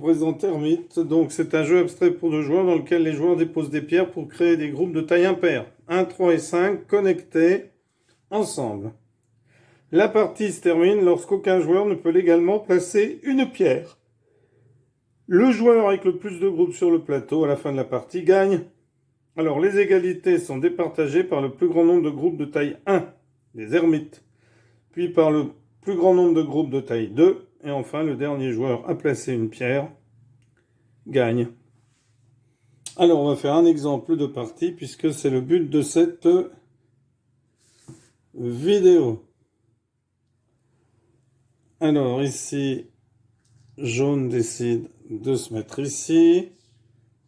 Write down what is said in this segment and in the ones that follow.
présente Hermite. Donc c'est un jeu abstrait pour 2 joueurs dans lequel les joueurs déposent des pierres pour créer des groupes de taille impaire. 1, 3 et 5 connectés ensemble. La partie se termine lorsqu'aucun joueur ne peut légalement placer une pierre. Le joueur avec le plus de groupes sur le plateau à la fin de la partie gagne. Alors les égalités sont départagées par le plus grand nombre de groupes de taille 1, les ermites, puis par le plus grand nombre de groupes de taille 2, et enfin le dernier joueur à placer une pierre gagne. Alors on va faire un exemple de partie puisque c'est le but de cette vidéo. Alors ici, jaune décide de se mettre ici,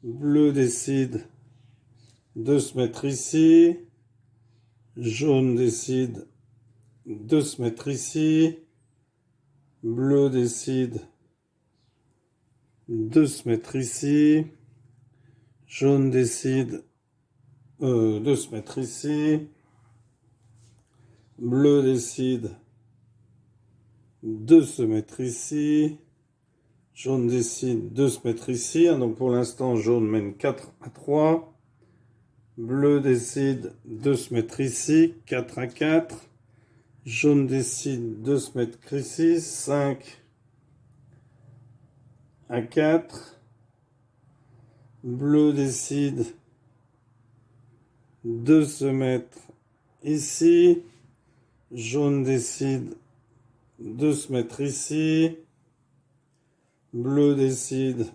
bleu décide de se mettre ici, jaune décide de se mettre ici, bleu décide de se mettre ici, jaune décide de se mettre ici, bleu décide de se mettre ici, jaune décide de se mettre ici. Donc pour l'instant, jaune mène 4-3. Bleu décide de se mettre ici, 4-4. Jaune décide de se mettre ici, 5-4. Bleu décide de se mettre ici. Jaune décide de se mettre ici. Bleu décide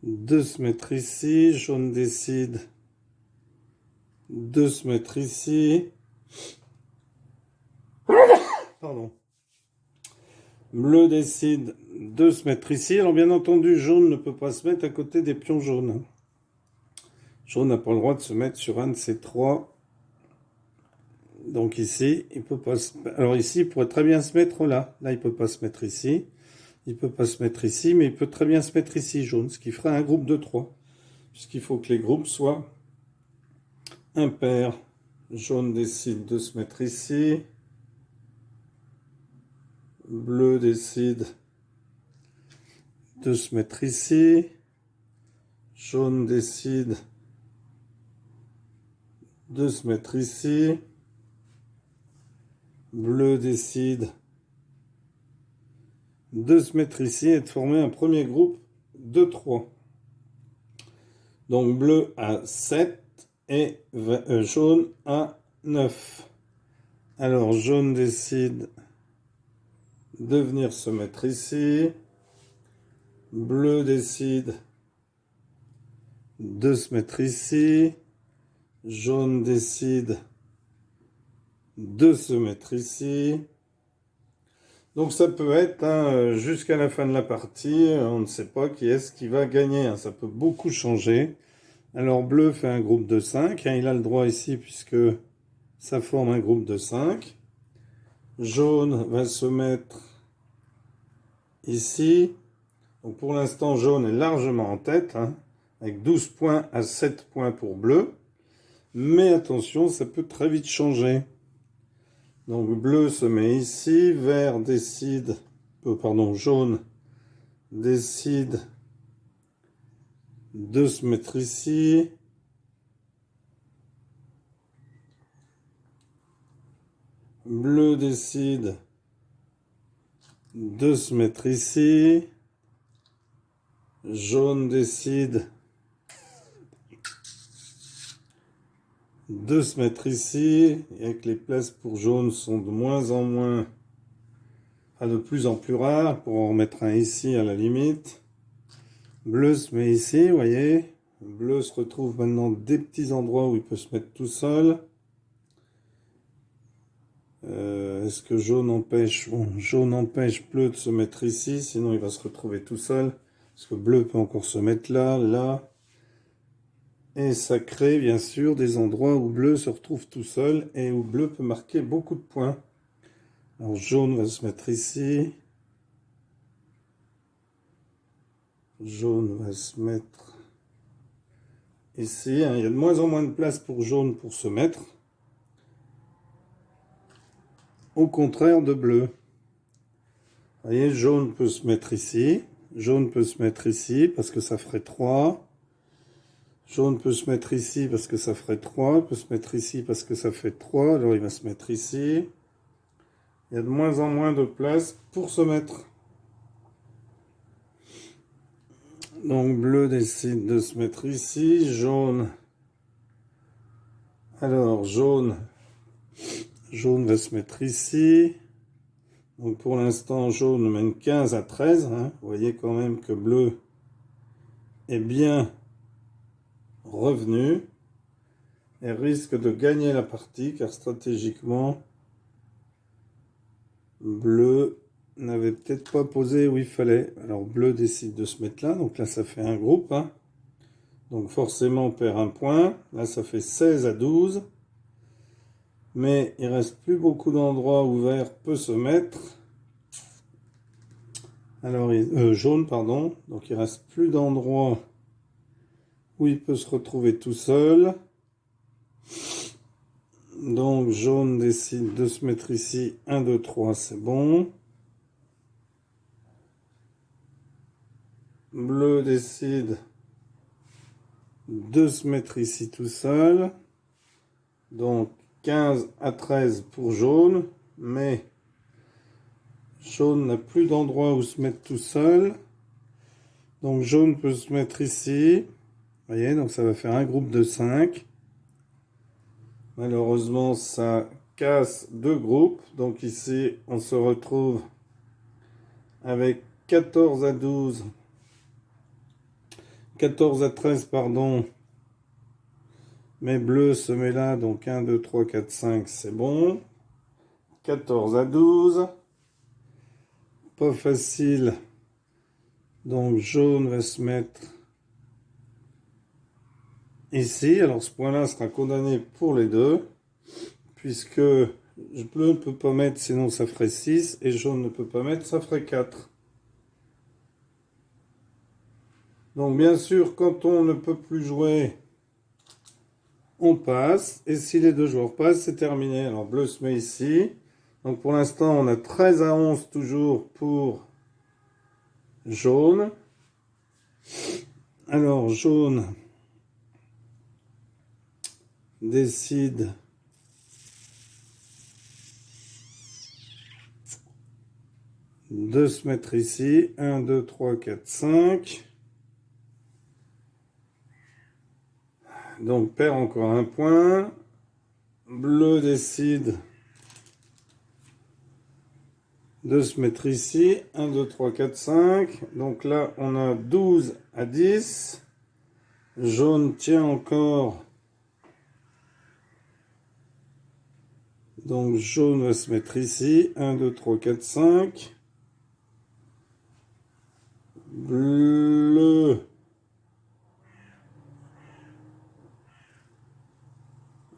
de se mettre ici. Jaune décide de se mettre ici. Pardon. Bleu décide de se mettre ici. Alors bien entendu, jaune ne peut pas se mettre à côté des pions jaunes. Jaune n'a pas le droit de se mettre sur un de ces trois. Donc ici, il peut pas se... Alors ici, il pourrait très bien se mettre là. Là, il peut pas se mettre ici. Il peut pas se mettre ici, mais il peut très bien se mettre ici, jaune, ce qui ferait un groupe de 3. Puisqu'il faut que les groupes soient impairs. Jaune décide de se mettre ici. Bleu décide de se mettre ici. Jaune décide de se mettre ici. Bleu décide de se mettre ici et de former un premier groupe de 3. Donc bleu à 7 et jaune à 9. Alors jaune décide de venir se mettre ici. Bleu décide de se mettre ici. Jaune décide de se mettre ici. Donc ça peut être jusqu'à la fin de la partie, on ne sait pas qui est-ce qui va gagner. Ça peut beaucoup changer. Alors bleu fait un groupe de 5. Il a le droit ici puisque ça forme un groupe de 5. Jaune va se mettre ici. Donc pour l'instant, jaune est largement en tête, avec 12 points à 7 points pour bleu. Mais attention, ça peut très vite changer. Donc bleu se met ici, vert décide, jaune décide de se mettre ici. Bleu décide de se mettre ici. Jaune décide de se mettre ici, et que les places pour jaune sont de moins en moins, de plus en plus rares, pour en remettre un ici à la limite. Bleu se met ici, vous voyez. Bleu se retrouve maintenant des petits endroits où il peut se mettre tout seul. Est-ce que jaune empêche jaune empêche bleu de se mettre ici, sinon il va se retrouver tout seul. Parce que bleu peut encore se mettre là, là. Et ça crée bien sûr des endroits où bleu se retrouve tout seul et où bleu peut marquer beaucoup de points. Alors jaune va se mettre ici. Jaune va se mettre ici. Il y a de moins en moins de place pour jaune pour se mettre. Au contraire de bleu. Vous voyez, jaune peut se mettre ici. Jaune peut se mettre ici parce que ça ferait 3. Jaune peut se mettre ici parce que ça ferait 3. Peut se mettre ici parce que ça fait 3. Alors il va se mettre ici. Il y a de moins en moins de place pour se mettre. Donc bleu décide de se mettre ici. Jaune. Alors jaune va se mettre ici. Donc pour l'instant, jaune mène 15 à 13. Hein. Vous voyez quand même que bleu est bien revenu et risque de gagner la partie car stratégiquement, bleu n'avait peut-être pas posé où il fallait. Alors bleu décide de se mettre là. Donc là, ça fait un groupe. Hein. Donc forcément, on perd un point. Là, ça fait 16 à 12. Mais il reste plus beaucoup d'endroits où vert peut se mettre. Alors, jaune, pardon. Donc, il reste plus d'endroits où il peut se retrouver tout seul. Donc, jaune décide de se mettre ici. 1, 2, 3, c'est bon. Bleu décide de se mettre ici tout seul. Donc, 15 à 13 pour jaune. Mais jaune n'a plus d'endroit où se mettre tout seul. Donc jaune peut se mettre ici. Vous voyez, donc ça va faire un groupe de 5. Malheureusement, ça casse 2 groupes. Donc ici, on se retrouve avec 14 à 12. 14 à 13, pardon. Mais bleu se met là. Donc 1, 2, 3, 4, 5, c'est bon. 14 à 12. Pas facile. Donc jaune va se mettre ici. Alors ce point-là sera condamné pour les deux. Puisque bleu ne peut pas mettre, sinon ça ferait 6. Et jaune ne peut pas mettre, ça ferait 4. Donc bien sûr, quand on ne peut plus jouer, on passe. Et si les deux joueurs passent, c'est terminé. Alors bleu se met ici. Donc pour l'instant, on a 13 à 11 toujours pour jaune. Alors jaune décide de se mettre ici. 1, 2, 3, 4, 5. Donc perd encore un point. Bleu décide de se mettre ici. 1, 2, 3, 4, 5. Donc là, on a 12 à 10. Jaune tient encore. Donc jaune va se mettre ici. 1, 2, 3, 4, 5. Bleu.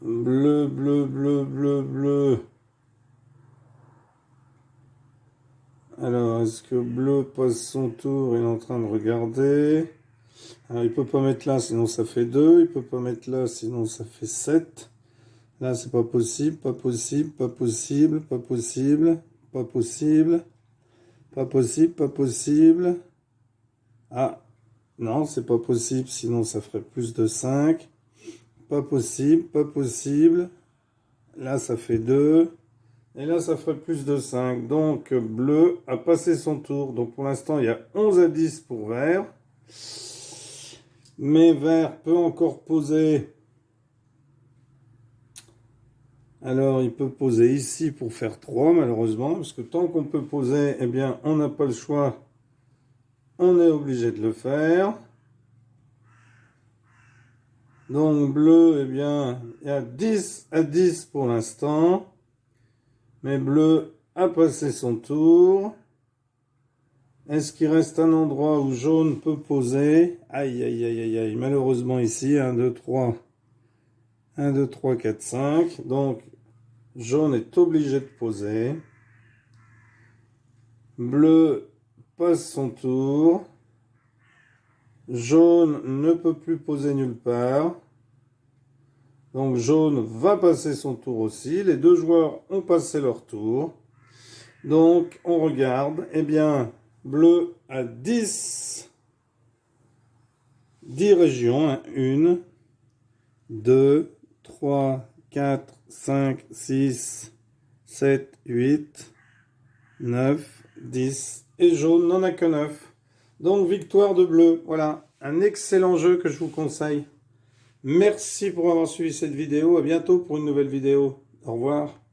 Bleu, bleu, bleu, bleu, bleu. Alors, est-ce que bleu passe son tour? Il est en train de regarder. Alors, il peut pas mettre là, sinon ça fait 2. Il peut pas mettre là, sinon ça fait 7. Là, c'est pas possible, pas possible, pas possible, pas possible, pas possible, pas possible, pas possible. Ah, non, c'est pas possible, sinon ça ferait plus de 5. Pas possible, pas possible. Là, ça fait 2. Et là, ça ferait plus de 5. Donc, bleu a passé son tour. Donc, pour l'instant, il y a 11 à 10 pour vert. Mais vert peut encore poser. Alors, il peut poser ici pour faire 3, malheureusement. Parce que tant qu'on peut poser, eh bien, on n'a pas le choix. On est obligé de le faire. Donc, bleu, eh bien, il y a 10 à 10 pour l'instant. Mais bleu a passé son tour. Est-ce qu'il reste un endroit où jaune peut poser? Aïe, aïe, aïe, aïe, aïe. Malheureusement ici, 1, 2, 3. 1, 2, 3, 4, 5. Donc, jaune est obligé de poser. Bleu passe son tour. Jaune ne peut plus poser nulle part. Donc jaune va passer son tour aussi. Les deux joueurs ont passé leur tour. Donc on regarde. Eh bien, Bleu à 10. 10 régions. 1, 2, 3, 4, 5, 6, 7, 8, 9, 10. Et jaune n'en a que 9. Donc victoire de bleu. Voilà, un excellent jeu que je vous conseille. Merci pour avoir suivi cette vidéo. À bientôt pour une nouvelle vidéo. Au revoir.